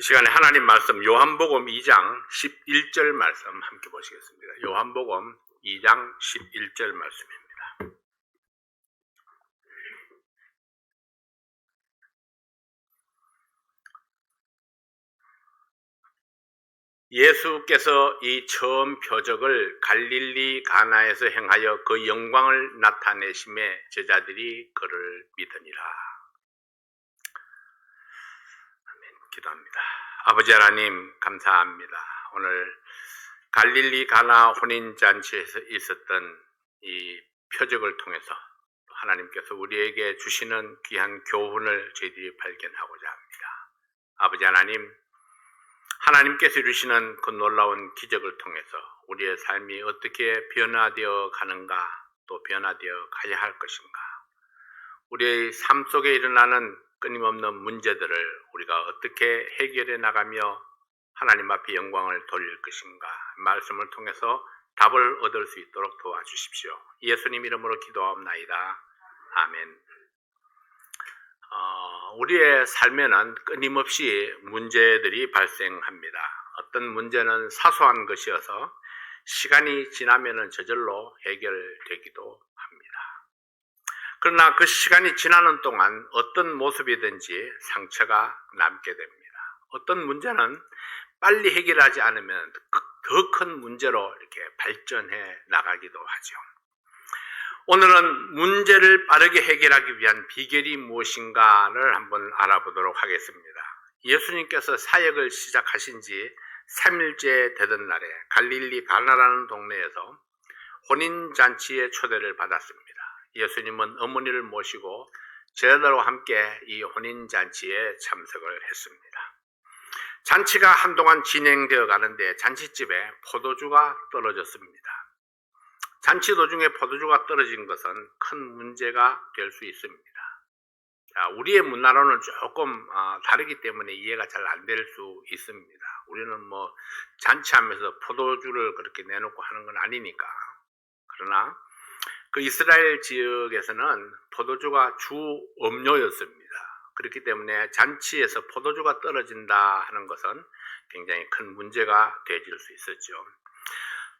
이 시간에 하나님 말씀 요한복음 2장 11절 말씀 함께 보시겠습니다. 요한복음 2장 11절 말씀입니다. 예수께서 이 처음 표적을 갈릴리 가나에서 행하여 그 영광을 나타내심에 제자들이 그를 믿으니라. 아멘. 기도합니다. 아버지 하나님 감사합니다. 오늘 갈릴리 가나 혼인잔치에서 있었던 이 표적을 통해서 하나님께서 우리에게 주시는 귀한 교훈을 저희들이 발견하고자 합니다. 아버지 하나님, 하나님께서 이루시는 그 놀라운 기적을 통해서 우리의 삶이 어떻게 변화되어 가는가, 또 변화되어 가야 할 것인가, 우리의 삶 속에 일어나는 끊임없는 문제들을 우리가 어떻게 해결해 나가며 하나님 앞에 영광을 돌릴 것인가, 말씀을 통해서 답을 얻을 수 있도록 도와주십시오. 예수님 이름으로 기도하옵나이다. 아멘. 우리의 삶에는 끊임없이 문제들이 발생합니다. 어떤 문제는 사소한 것이어서 시간이 지나면 저절로 해결되기도 합니다. 그러나 그 시간이 지나는 동안 어떤 모습이든지 상처가 남게 됩니다. 어떤 문제는 빨리 해결하지 않으면 더 큰 문제로 이렇게 발전해 나가기도 하죠. 오늘은 문제를 빠르게 해결하기 위한 비결이 무엇인가를 한번 알아보도록 하겠습니다. 예수님께서 사역을 시작하신 지 3일째 되던 날에 갈릴리 가나라는 동네에서 혼인잔치에 초대를 받았습니다. 예수님은 어머니를 모시고 제자들과 함께 이 혼인잔치에 참석을 했습니다. 잔치가 한동안 진행되어 가는데 잔치집에 포도주가 떨어졌습니다. 잔치 도중에 포도주가 떨어진 것은 큰 문제가 될 수 있습니다. 우리의 문화로는 조금 다르기 때문에 이해가 잘 안 될 수 있습니다. 우리는 잔치하면서 포도주를 그렇게 내놓고 하는 건 아니니까. 그러나 그 이스라엘 지역에서는 포도주가 주 음료였습니다. 그렇기 때문에 잔치에서 포도주가 떨어진다 하는 것은 굉장히 큰 문제가 되어질 수 있었죠.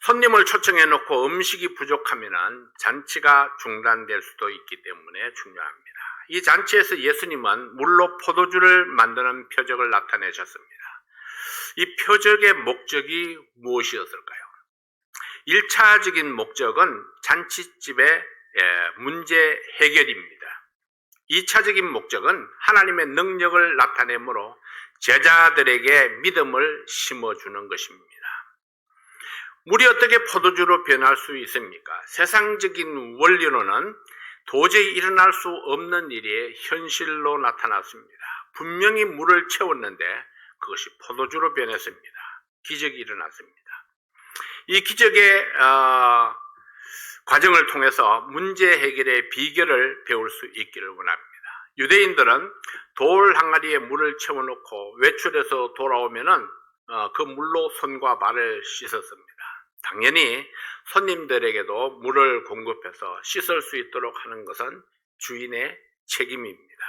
손님을 초청해 놓고 음식이 부족하면 잔치가 중단될 수도 있기 때문에 중요합니다. 이 잔치에서 예수님은 물로 포도주를 만드는 표적을 나타내셨습니다. 이 표적의 목적이 무엇이었을까요? 1차적인 목적은 잔치집의 문제 해결입니다. 2차적인 목적은 하나님의 능력을 나타내므로 제자들에게 믿음을 심어주는 것입니다. 물이 어떻게 포도주로 변할 수 있습니까? 세상적인 원리로는 도저히 일어날 수 없는 일이 현실로 나타났습니다. 분명히 물을 채웠는데 그것이 포도주로 변했습니다. 기적이 일어났습니다. 이 기적의 과정을 통해서 문제 해결의 비결을 배울 수 있기를 원합니다. 유대인들은 돌 항아리에 물을 채워놓고 외출해서 돌아오면은 그 물로 손과 발을 씻었습니다. 당연히 손님들에게도 물을 공급해서 씻을 수 있도록 하는 것은 주인의 책임입니다.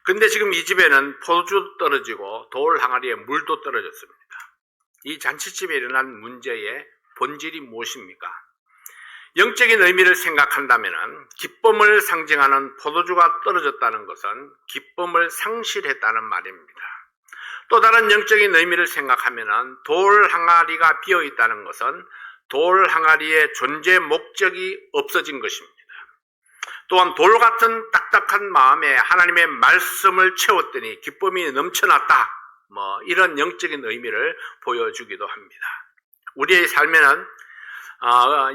근데 지금 이 집에는 포도주 떨어지고 돌 항아리에 물도 떨어졌습니다. 이 잔치집에 일어난 문제의 본질이 무엇입니까? 영적인 의미를 생각한다면 기쁨을 상징하는 포도주가 떨어졌다는 것은 기쁨을 상실했다는 말입니다. 또 다른 영적인 의미를 생각하면 돌 항아리가 비어 있다는 것은 돌 항아리의 존재 목적이 없어진 것입니다. 또한 돌 같은 딱딱한 마음에 하나님의 말씀을 채웠더니 기쁨이 넘쳐났다. 이런 영적인 의미를 보여주기도 합니다. 우리의 삶에는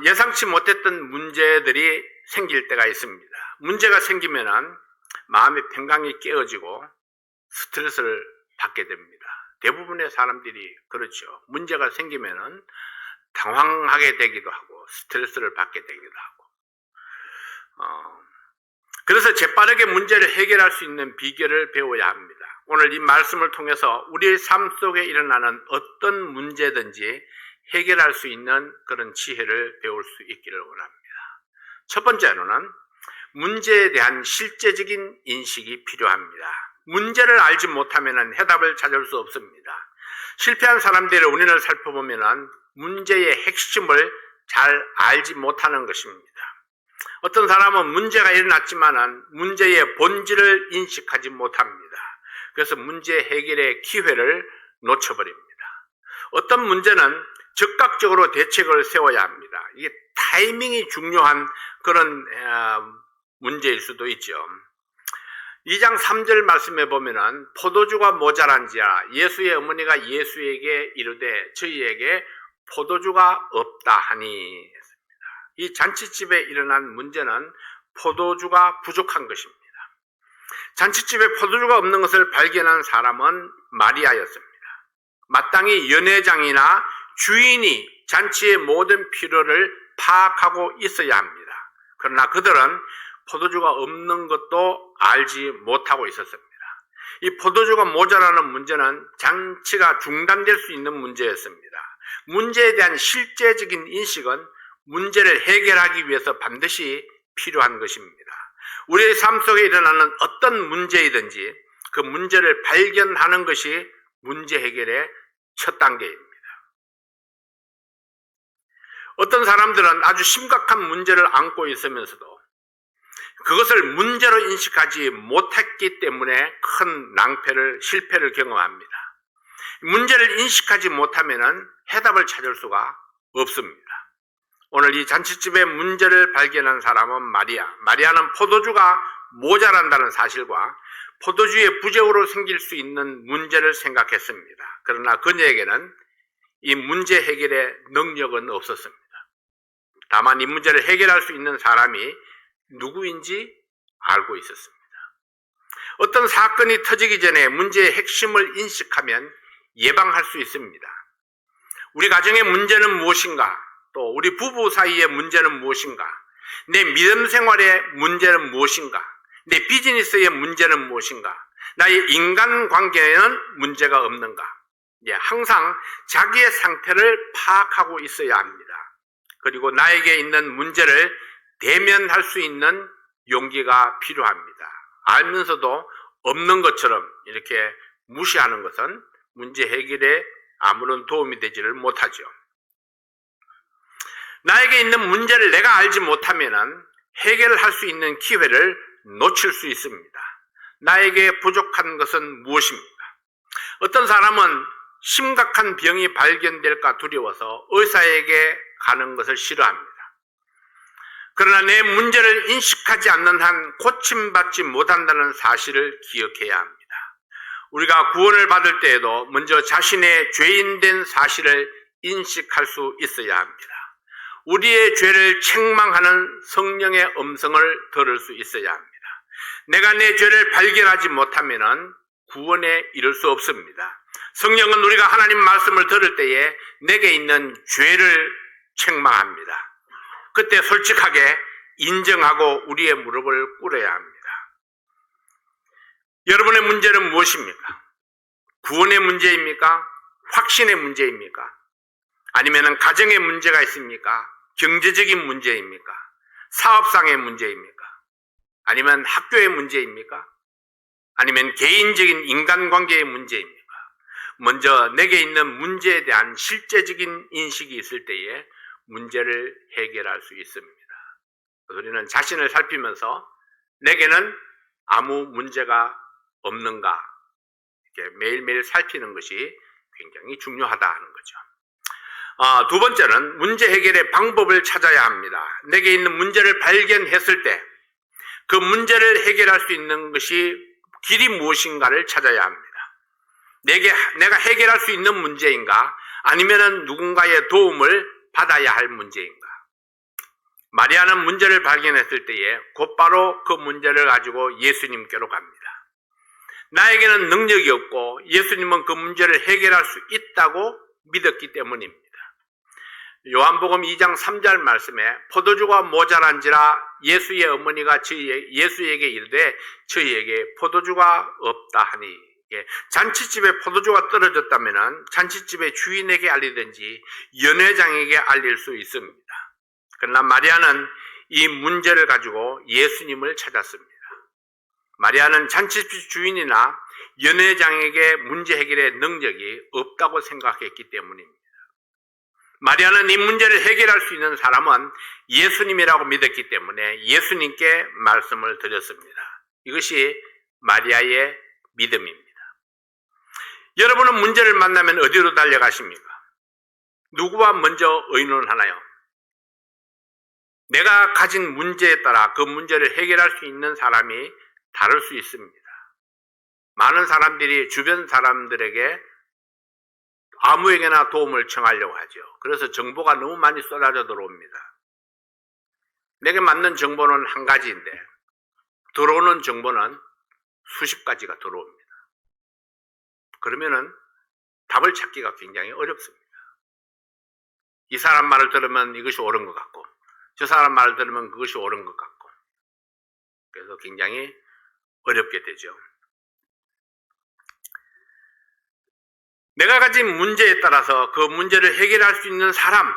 예상치 못했던 문제들이 생길 때가 있습니다. 문제가 생기면 마음의 평강이 깨어지고 스트레스를 받게 됩니다. 대부분의 사람들이 그렇죠. 문제가 생기면 당황하게 되기도 하고 스트레스를 받게 되기도 하고 그래서 재빠르게 문제를 해결할 수 있는 비결을 배워야 합니다. 오늘 이 말씀을 통해서 우리의 삶 속에 일어나는 어떤 문제든지 해결할 수 있는 그런 지혜를 배울 수 있기를 원합니다. 첫 번째로는 문제에 대한 실제적인 인식이 필요합니다. 문제를 알지 못하면 해답을 찾을 수 없습니다. 실패한 사람들의 원인을 살펴보면 문제의 핵심을 잘 알지 못하는 것입니다. 어떤 사람은 문제가 일어났지만 문제의 본질을 인식하지 못합니다. 그래서 문제 해결의 기회를 놓쳐버립니다. 어떤 문제는 즉각적으로 대책을 세워야 합니다. 이게 타이밍이 중요한 그런 문제일 수도 있죠. 2장 3절 말씀에 보면은 포도주가 모자란지라 예수의 어머니가 예수에게 이르되 저희에게 포도주가 없다 하니 했습니다. 이 잔치집에 일어난 문제는 포도주가 부족한 것입니다. 잔치집에 포도주가 없는 것을 발견한 사람은 마리아였습니다. 마땅히 연회장이나 주인이 잔치의 모든 필요를 파악하고 있어야 합니다. 그러나 그들은 포도주가 없는 것도 알지 못하고 있었습니다. 이 포도주가 모자라는 문제는 잔치가 중단될 수 있는 문제였습니다. 문제에 대한 실제적인 인식은 문제를 해결하기 위해서 반드시 필요한 것입니다. 우리의 삶 속에 일어나는 어떤 문제이든지 그 문제를 발견하는 것이 문제 해결의 첫 단계입니다. 어떤 사람들은 아주 심각한 문제를 안고 있으면서도 그것을 문제로 인식하지 못했기 때문에 큰 실패를 경험합니다. 문제를 인식하지 못하면 해답을 찾을 수가 없습니다. 오늘 이 잔치집의 문제를 발견한 사람은 마리아는 포도주가 모자란다는 사실과 포도주의 부족으로 생길 수 있는 문제를 생각했습니다. 그러나 그녀에게는 이 문제 해결의 능력은 없었습니다. 다만 이 문제를 해결할 수 있는 사람이 누구인지 알고 있었습니다. 어떤 사건이 터지기 전에 문제의 핵심을 인식하면 예방할 수 있습니다. 우리 가정의 문제는 무엇인가? 또 우리 부부 사이의 문제는 무엇인가? 내 믿음 생활의 문제는 무엇인가? 내 비즈니스의 문제는 무엇인가? 나의 인간관계에는 문제가 없는가? 항상 자기의 상태를 파악하고 있어야 합니다. 그리고 나에게 있는 문제를 대면할 수 있는 용기가 필요합니다. 알면서도 없는 것처럼 이렇게 무시하는 것은 문제 해결에 아무런 도움이 되지를 못하죠. 나에게 있는 문제를 내가 알지 못하면 해결할 수 있는 기회를 놓칠 수 있습니다. 나에게 부족한 것은 무엇입니까? 어떤 사람은 심각한 병이 발견될까 두려워서 의사에게 가는 것을 싫어합니다. 그러나 내 문제를 인식하지 않는 한 고침받지 못한다는 사실을 기억해야 합니다. 우리가 구원을 받을 때에도 먼저 자신의 죄인된 사실을 인식할 수 있어야 합니다. 우리의 죄를 책망하는 성령의 음성을 들을 수 있어야 합니다. 내가 내 죄를 발견하지 못하면 구원에 이를 수 없습니다. 성령은 우리가 하나님 말씀을 들을 때에 내게 있는 죄를 책망합니다. 그때 솔직하게 인정하고 우리의 무릎을 꿇어야 합니다. 여러분의 문제는 무엇입니까? 구원의 문제입니까? 확신의 문제입니까? 아니면 가정의 문제가 있습니까? 경제적인 문제입니까? 사업상의 문제입니까? 아니면 학교의 문제입니까? 아니면 개인적인 인간관계의 문제입니까? 먼저 내게 있는 문제에 대한 실제적인 인식이 있을 때에 문제를 해결할 수 있습니다. 우리는 자신을 살피면서 내게는 아무 문제가 없는가 이렇게 매일매일 살피는 것이 굉장히 중요하다 하는 거죠. 두 번째는 문제 해결의 방법을 찾아야 합니다. 내게 있는 문제를 발견했을 때 그 문제를 해결할 수 있는 것이 길이 무엇인가를 찾아야 합니다. 내가 해결할 수 있는 문제인가? 아니면 누군가의 도움을 받아야 할 문제인가? 마리아는 문제를 발견했을 때에 곧바로 그 문제를 가지고 예수님께로 갑니다. 나에게는 능력이 없고 예수님은 그 문제를 해결할 수 있다고 믿었기 때문입니다. 요한복음 2장 3절 말씀에 포도주가 모자란지라 예수의 어머니가 예수에게 이르되 저희에게 포도주가 없다 하니, 잔치집에 포도주가 떨어졌다면 잔치집의 주인에게 알리든지 연회장에게 알릴 수 있습니다. 그러나 마리아는 이 문제를 가지고 예수님을 찾았습니다. 마리아는 잔치집 주인이나 연회장에게 문제 해결의 능력이 없다고 생각했기 때문입니다. 마리아는 이 문제를 해결할 수 있는 사람은 예수님이라고 믿었기 때문에 예수님께 말씀을 드렸습니다. 이것이 마리아의 믿음입니다. 여러분은 문제를 만나면 어디로 달려가십니까? 누구와 먼저 의논하나요? 내가 가진 문제에 따라 그 문제를 해결할 수 있는 사람이 다를 수 있습니다. 많은 사람들이 주변 사람들에게 아무에게나 도움을 청하려고 하죠. 그래서 정보가 너무 많이 쏟아져 들어옵니다. 내게 맞는 정보는 한 가지인데 들어오는 정보는 수십 가지가 들어옵니다. 그러면은 답을 찾기가 굉장히 어렵습니다. 이 사람 말을 들으면 이것이 옳은 것 같고 저 사람 말을 들으면 그것이 옳은 것 같고 그래서 굉장히 어렵게 되죠. 내가 가진 문제에 따라서 그 문제를 해결할 수 있는 사람,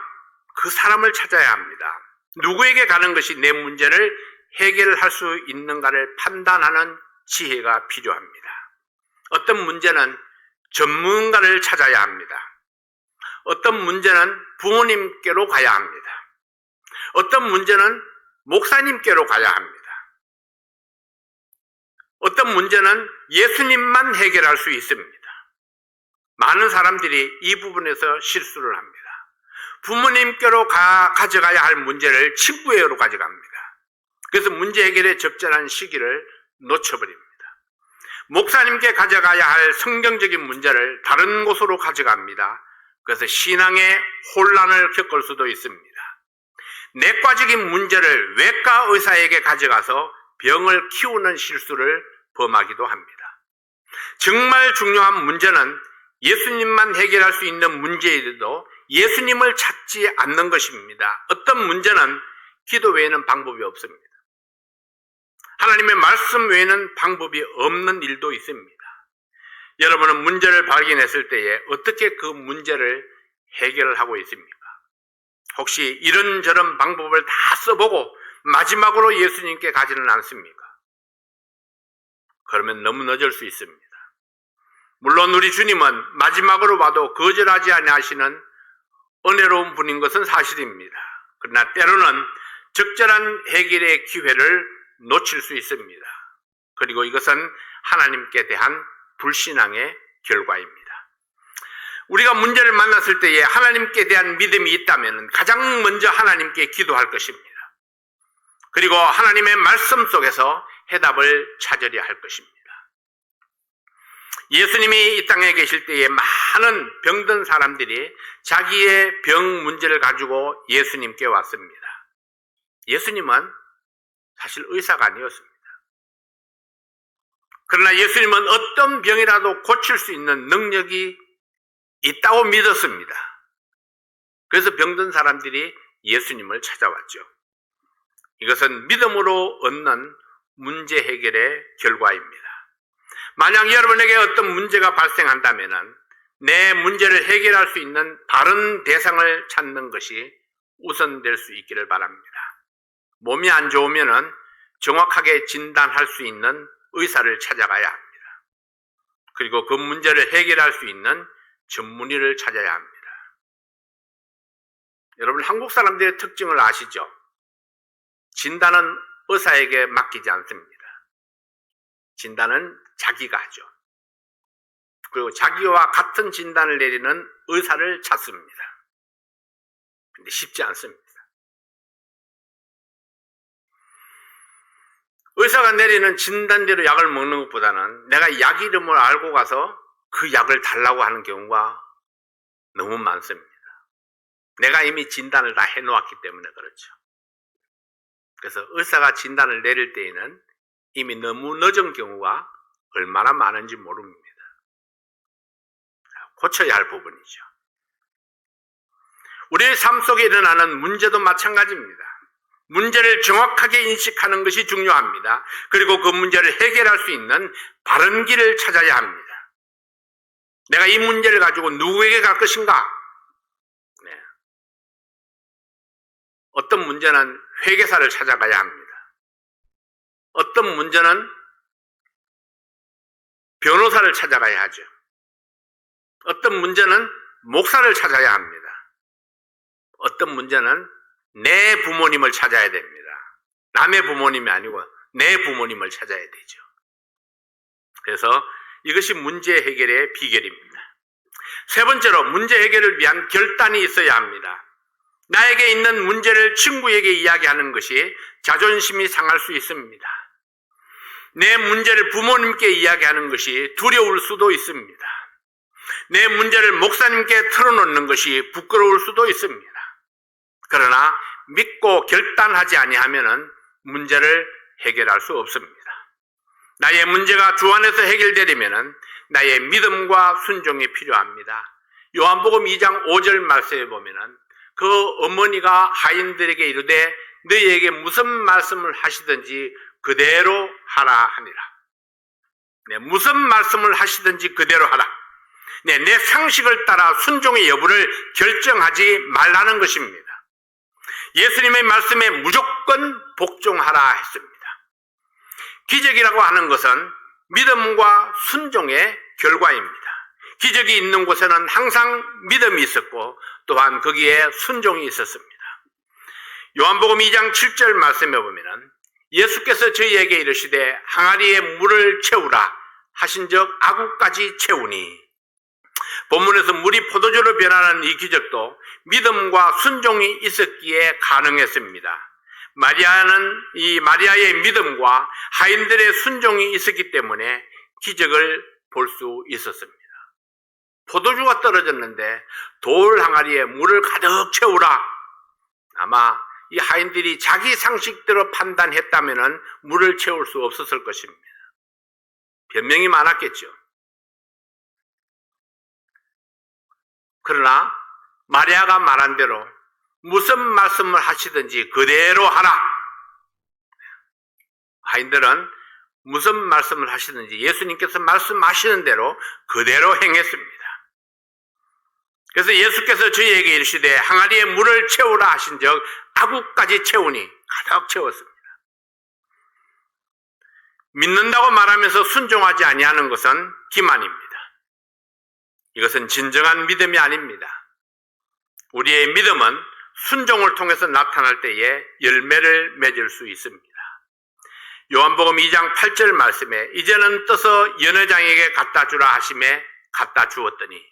그 사람을 찾아야 합니다. 누구에게 가는 것이 내 문제를 해결할 수 있는가를 판단하는 지혜가 필요합니다. 어떤 문제는 전문가를 찾아야 합니다. 어떤 문제는 부모님께로 가야 합니다. 어떤 문제는 목사님께로 가야 합니다. 어떤 문제는 예수님만 해결할 수 있습니다. 많은 사람들이 이 부분에서 실수를 합니다. 부모님께로 가져가야 할 문제를 친구에게로 가져갑니다. 그래서 문제 해결의 적절한 시기를 놓쳐버립니다. 목사님께 가져가야 할 성경적인 문제를 다른 곳으로 가져갑니다. 그래서 신앙의 혼란을 겪을 수도 있습니다. 내과적인 문제를 외과 의사에게 가져가서 병을 키우는 실수를 범하기도 합니다. 정말 중요한 문제는 예수님만 해결할 수 있는 문제에도 예수님을 찾지 않는 것입니다. 어떤 문제는 기도 외에는 방법이 없습니다. 하나님의 말씀 외에는 방법이 없는 일도 있습니다. 여러분은 문제를 발견했을 때에 어떻게 그 문제를 해결을 하고 있습니까? 혹시 이런저런 방법을 다 써보고 마지막으로 예수님께 가지는 않습니까? 그러면 너무 늦을 수 있습니다. 물론 우리 주님은 마지막으로 봐도 거절하지 아니하시는 은혜로운 분인 것은 사실입니다. 그러나 때로는 적절한 해결의 기회를 놓칠 수 있습니다. 그리고 이것은 하나님께 대한 불신앙의 결과입니다. 우리가 문제를 만났을 때에 하나님께 대한 믿음이 있다면 가장 먼저 하나님께 기도할 것입니다. 그리고 하나님의 말씀 속에서 해답을 찾으려 할 것입니다. 예수님이 이 땅에 계실 때에 많은 병든 사람들이 자기의 병 문제를 가지고 예수님께 왔습니다. 예수님은 사실 의사가 아니었습니다. 그러나 예수님은 어떤 병이라도 고칠 수 있는 능력이 있다고 믿었습니다. 그래서 병든 사람들이 예수님을 찾아왔죠. 이것은 믿음으로 얻는 문제 해결의 결과입니다. 만약 여러분에게 어떤 문제가 발생한다면 내 문제를 해결할 수 있는 바른 대상을 찾는 것이 우선될 수 있기를 바랍니다. 몸이 안 좋으면 정확하게 진단할 수 있는 의사를 찾아가야 합니다. 그리고 그 문제를 해결할 수 있는 전문의를 찾아야 합니다. 여러분, 한국 사람들의 특징을 아시죠? 진단은 의사에게 맡기지 않습니다. 진단은 자기가 하죠. 그리고 자기와 같은 진단을 내리는 의사를 찾습니다. 근데 쉽지 않습니다. 의사가 내리는 진단대로 약을 먹는 것보다는 내가 약 이름을 알고 가서 그 약을 달라고 하는 경우가 너무 많습니다. 내가 이미 진단을 다 해놓았기 때문에 그렇죠. 그래서 의사가 진단을 내릴 때에는 이미 너무 늦은 경우가 얼마나 많은지 모릅니다. 고쳐야 할 부분이죠. 우리의 삶 속에 일어나는 문제도 마찬가지입니다. 문제를 정확하게 인식하는 것이 중요합니다. 그리고 그 문제를 해결할 수 있는 바른 길을 찾아야 합니다. 내가 이 문제를 가지고 누구에게 갈 것인가? 네. 어떤 문제는 회계사를 찾아가야 합니다. 어떤 문제는 변호사를 찾아가야 하죠. 어떤 문제는 목사를 찾아야 합니다. 어떤 문제는 내 부모님을 찾아야 됩니다. 남의 부모님이 아니고 내 부모님을 찾아야 되죠. 그래서 이것이 문제 해결의 비결입니다. 세 번째로, 문제 해결을 위한 결단이 있어야 합니다. 나에게 있는 문제를 친구에게 이야기하는 것이 자존심이 상할 수 있습니다. 내 문제를 부모님께 이야기하는 것이 두려울 수도 있습니다. 내 문제를 목사님께 털어놓는 것이 부끄러울 수도 있습니다. 그러나 믿고 결단하지 아니하면 문제를 해결할 수 없습니다. 나의 문제가 주 안에서 해결되려면 나의 믿음과 순종이 필요합니다. 요한복음 2장 5절 말씀에 보면은 그 어머니가 하인들에게 이르되 너희에게 무슨 말씀을 하시든지 그대로 하라 하니라. 네, 무슨 말씀을 하시든지 그대로 하라. 네, 내 상식을 따라 순종의 여부를 결정하지 말라는 것입니다. 예수님의 말씀에 무조건 복종하라 했습니다. 기적이라고 하는 것은 믿음과 순종의 결과입니다. 기적이 있는 곳에는 항상 믿음이 있었고 또한 거기에 순종이 있었습니다. 요한복음 2장 7절 말씀에 보면은 예수께서 저희에게 이르시되 항아리에 물을 채우라 하신즉 아구까지 채우니, 본문에서 물이 포도주로 변하는 이 기적도 믿음과 순종이 있었기에 가능했습니다. 마리아의 믿음과 하인들의 순종이 있었기 때문에 기적을 볼 수 있었습니다. 포도주가 떨어졌는데 돌 항아리에 물을 가득 채우라. 아마 이 하인들이 자기 상식대로 판단했다면 물을 채울 수 없었을 것입니다. 변명이 많았겠죠. 그러나 마리아가 말한 대로 무슨 말씀을 하시든지 그대로 하라. 하인들은 무슨 말씀을 하시든지 예수님께서 말씀하시는 대로 그대로 행했습니다. 그래서 예수께서 저희에게 이르시되 항아리에 물을 채우라 하신즉 아구까지 채우니 가득 채웠습니다. 믿는다고 말하면서 순종하지 아니하는 것은 기만입니다. 이것은 진정한 믿음이 아닙니다. 우리의 믿음은 순종을 통해서 나타날 때에 열매를 맺을 수 있습니다. 요한복음 2장 8절 말씀에 이제는 떠서 연회장에게 갖다 주라 하심에 갖다 주었더니,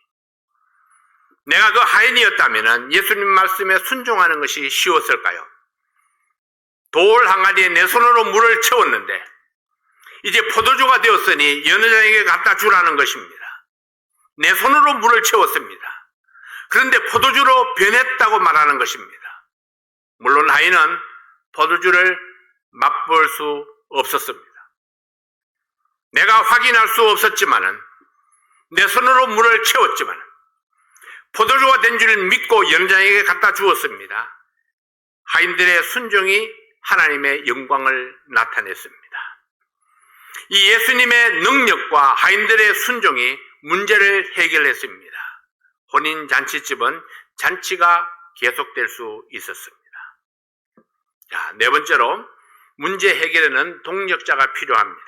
내가 그 하인이었다면 예수님 말씀에 순종하는 것이 쉬웠을까요? 돌 항아리에 내 손으로 물을 채웠는데 이제 포도주가 되었으니 연회장에게 갖다 주라는 것입니다. 내 손으로 물을 채웠습니다. 그런데 포도주로 변했다고 말하는 것입니다. 물론 하인은 포도주를 맛볼 수 없었습니다. 내가 확인할 수 없었지만은 내 손으로 물을 채웠지만 포도주가 된 줄 믿고 연장에게 갖다 주었습니다. 하인들의 순종이 하나님의 영광을 나타냈습니다. 이 예수님의 능력과 하인들의 순종이 문제를 해결했습니다. 혼인잔치집은 잔치가 계속될 수 있었습니다. 자, 네 번째로 문제 해결에는 동력자가 필요합니다.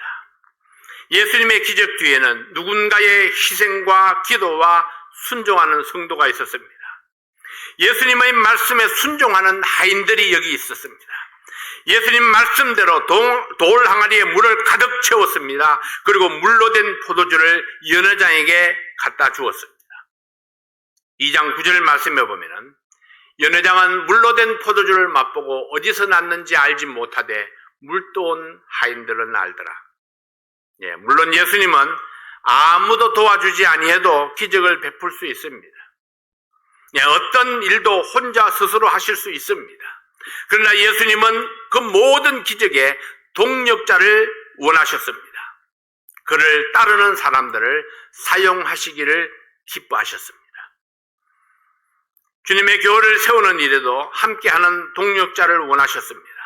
예수님의 기적 뒤에는 누군가의 희생과 기도와 순종하는 성도가 있었습니다. 예수님의 말씀에 순종하는 하인들이 여기 있었습니다. 예수님 말씀대로 돌 항아리에 물을 가득 채웠습니다. 그리고 물로 된 포도주를 연회장에게 갖다 주었습니다. 2장 9절 말씀에 보면은 연회장은 물로 된 포도주를 맛보고 어디서 났는지 알지 못하되 물도온 하인들은 알더라. 예, 물론 예수님은 아무도 도와주지 아니해도 기적을 베풀 수 있습니다. 예, 어떤 일도 혼자 스스로 하실 수 있습니다. 그러나 예수님은 그 모든 기적에 동력자를 원하셨습니다. 그를 따르는 사람들을 사용하시기를 기뻐하셨습니다. 주님의 교회를 세우는 일에도 함께하는 동력자를 원하셨습니다.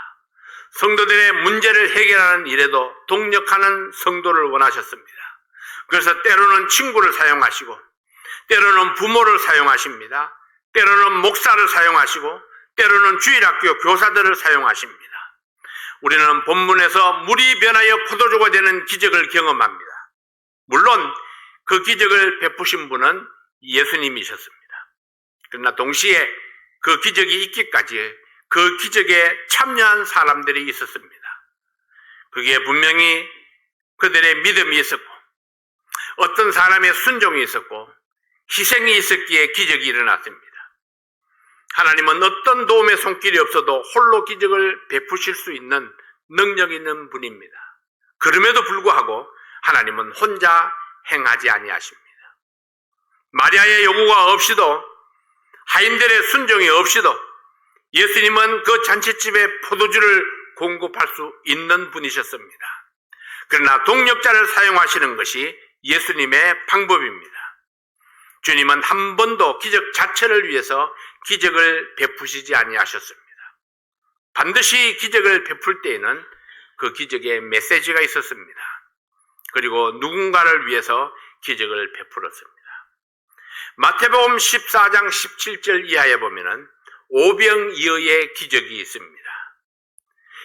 성도들의 문제를 해결하는 일에도 동력하는 성도를 원하셨습니다. 그래서 때로는 친구를 사용하시고 때로는 부모를 사용하십니다. 때로는 목사를 사용하시고 때로는 주일학교 교사들을 사용하십니다. 우리는 본문에서 물이 변하여 포도주가 되는 기적을 경험합니다. 물론 그 기적을 베푸신 분은 예수님이셨습니다. 그러나 동시에 그 기적이 있기까지 그 기적에 참여한 사람들이 있었습니다. 그게 분명히 그들의 믿음이 있었고 어떤 사람의 순종이 있었고 희생이 있었기에 기적이 일어났습니다. 하나님은 어떤 도움의 손길이 없어도 홀로 기적을 베푸실 수 있는 능력 있는 분입니다. 그럼에도 불구하고 하나님은 혼자 행하지 아니하십니다. 마리아의 요구가 없이도 하인들의 순종이 없이도 예수님은 그 잔치집에 포도주를 공급할 수 있는 분이셨습니다. 그러나 동력자를 사용하시는 것이 예수님의 방법입니다. 주님은 한 번도 기적 자체를 위해서 기적을 베푸시지 아니하셨습니다. 반드시 기적을 베풀 때에는 그 기적에 메시지가 있었습니다. 그리고 누군가를 위해서 기적을 베풀었습니다. 마태복음 14장 17절 이하에 보면은 오병이어의 기적이 있습니다.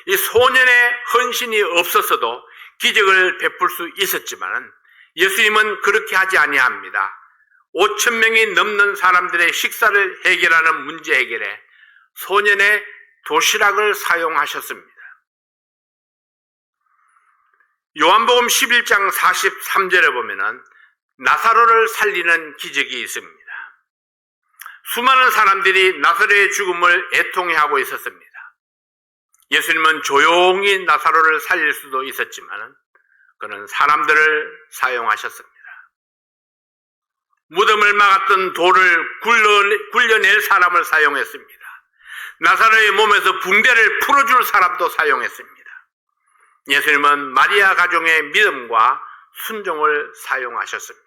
이 소년의 헌신이 없었어도 기적을 베풀 수 있었지만 예수님은 그렇게 하지 아니합니다. 5,000명이 넘는 사람들의 식사를 해결하는 문제 해결에 소년의 도시락을 사용하셨습니다. 요한복음 11장 43절에 보면은 나사로를 살리는 기적이 있습니다. 수많은 사람들이 나사로의 죽음을 애통해하고 있었습니다. 예수님은 조용히 나사로를 살릴 수도 있었지만 그는 사람들을 사용하셨습니다. 무덤을 막았던 돌을 굴려낼 사람을 사용했습니다. 나사로의 몸에서 붕대를 풀어줄 사람도 사용했습니다. 예수님은 마리아 가정의 믿음과 순종을 사용하셨습니다.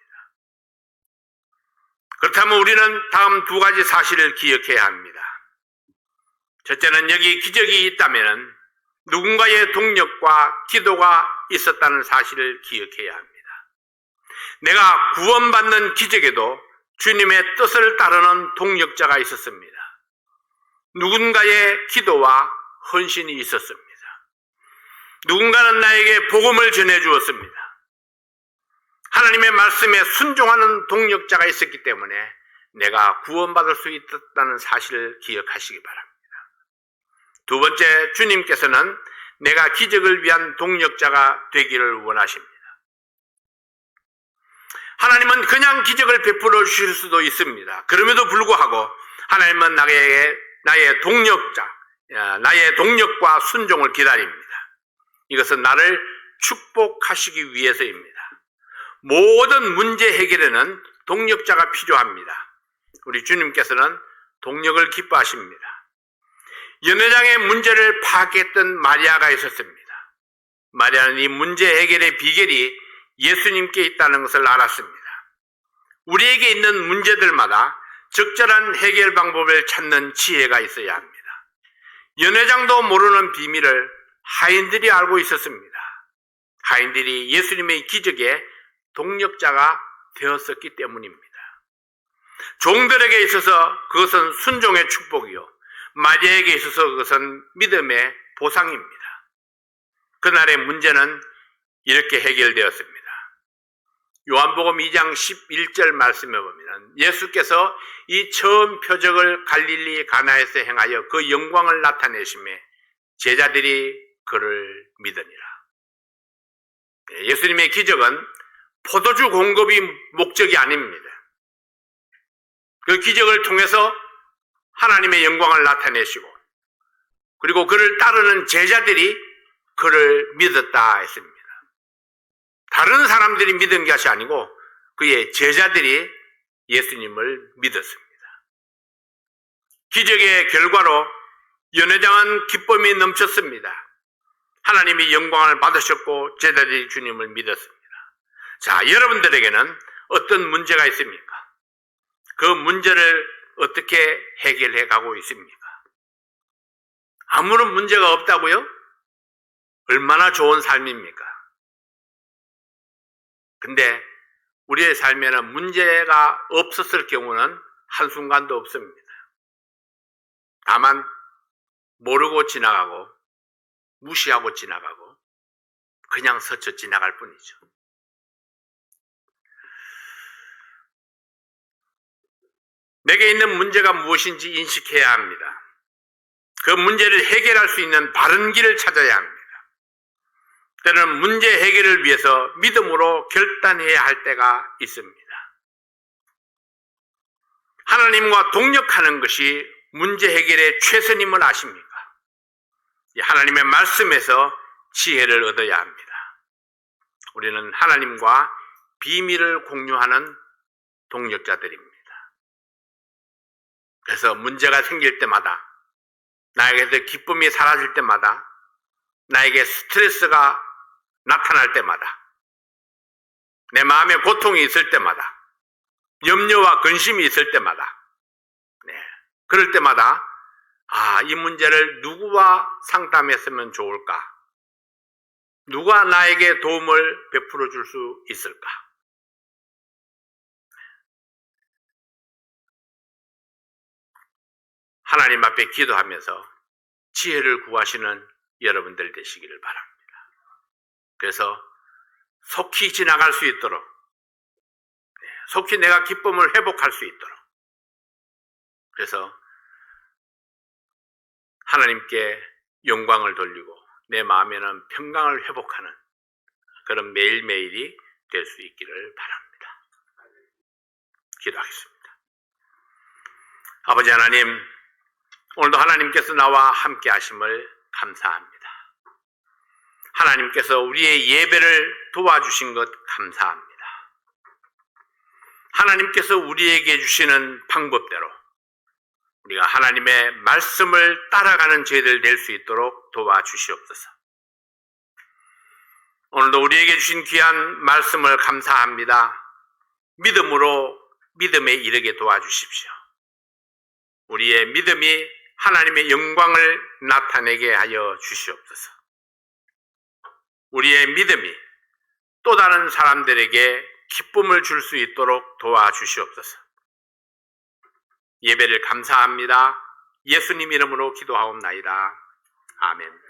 그렇다면 우리는 다음 두 가지 사실을 기억해야 합니다. 첫째는 여기 기적이 있다면 누군가의 동력과 기도가 있었다는 사실을 기억해야 합니다. 내가 구원받는 기적에도 주님의 뜻을 따르는 동력자가 있었습니다. 누군가의 기도와 헌신이 있었습니다. 누군가는 나에게 복음을 전해주었습니다. 하나님의 말씀에 순종하는 동력자가 있었기 때문에 내가 구원받을 수 있었다는 사실을 기억하시기 바랍니다. 두 번째, 주님께서는 내가 기적을 위한 동력자가 되기를 원하십니다. 하나님은 그냥 기적을 베풀어 주실 수도 있습니다. 그럼에도 불구하고 하나님은 나의 동력자, 나의 동력과 순종을 기다립니다. 이것은 나를 축복하시기 위해서입니다. 모든 문제 해결에는 동력자가 필요합니다. 우리 주님께서는 동력을 기뻐하십니다. 연회장의 문제를 파악했던 마리아가 있었습니다. 마리아는 이 문제 해결의 비결이 예수님께 있다는 것을 알았습니다. 우리에게 있는 문제들마다 적절한 해결 방법을 찾는 지혜가 있어야 합니다. 연회장도 모르는 비밀을 하인들이 알고 있었습니다. 하인들이 예수님의 기적에 동력자가 되었었기 때문입니다. 종들에게 있어서 그것은 순종의 축복이요, 마리아에게 있어서 그것은 믿음의 보상입니다. 그날의 문제는 이렇게 해결되었습니다. 요한복음 2장 11절 말씀에 보면 예수께서 이 처음 표적을 갈릴리 가나에서 행하여 그 영광을 나타내심에 제자들이 그를 믿으니라. 예수님의 기적은 포도주 공급이 목적이 아닙니다. 그 기적을 통해서 하나님의 영광을 나타내시고 그리고 그를 따르는 제자들이 그를 믿었다 했습니다. 다른 사람들이 믿은 것이 아니고 그의 제자들이 예수님을 믿었습니다. 기적의 결과로 연회장은 기쁨이 넘쳤습니다. 하나님이 영광을 받으셨고 제자들이 주님을 믿었습니다. 자, 여러분들에게는 어떤 문제가 있습니까? 그 문제를 어떻게 해결해 가고 있습니까? 아무런 문제가 없다고요? 얼마나 좋은 삶입니까? 근데 우리의 삶에는 문제가 없었을 경우는 한순간도 없습니다. 다만 모르고 지나가고 무시하고 지나가고 그냥 스쳐 지나갈 뿐이죠. 내게 있는 문제가 무엇인지 인식해야 합니다. 그 문제를 해결할 수 있는 바른 길을 찾아야 합니다. 때로는 문제 해결을 위해서 믿음으로 결단해야 할 때가 있습니다. 하나님과 동력하는 것이 문제 해결의 최선임을 아십니까? 하나님의 말씀에서 지혜를 얻어야 합니다. 우리는 하나님과 비밀을 공유하는 동력자들입니다. 그래서 문제가 생길 때마다, 나에게서 기쁨이 사라질 때마다, 나에게 스트레스가 나타날 때마다, 내 마음에 고통이 있을 때마다, 염려와 근심이 있을 때마다, 그럴 때마다 이 문제를 누구와 상담했으면 좋을까? 누가 나에게 도움을 베풀어 줄 수 있을까? 하나님 앞에 기도하면서 지혜를 구하시는 여러분들 되시기를 바랍니다. 그래서 속히 지나갈 수 있도록, 속히 내가 기쁨을 회복할 수 있도록, 그래서 하나님께 영광을 돌리고 내 마음에는 평강을 회복하는 그런 매일매일이 될 수 있기를 바랍니다. 기도하겠습니다. 아버지 하나님, 오늘도 하나님께서 나와 함께 하심을 감사합니다. 하나님께서 우리의 예배를 도와주신 것 감사합니다. 하나님께서 우리에게 주시는 방법대로 우리가 하나님의 말씀을 따라가는 저희들 될 수 있도록 도와주시옵소서. 오늘도 우리에게 주신 귀한 말씀을 감사합니다. 믿음으로 믿음에 이르게 도와주십시오. 우리의 믿음이 하나님의 영광을 나타내게 하여 주시옵소서. 우리의 믿음이 또 다른 사람들에게 기쁨을 줄 수 있도록 도와주시옵소서. 예배를 감사합니다. 예수님 이름으로 기도하옵나이다. 아멘.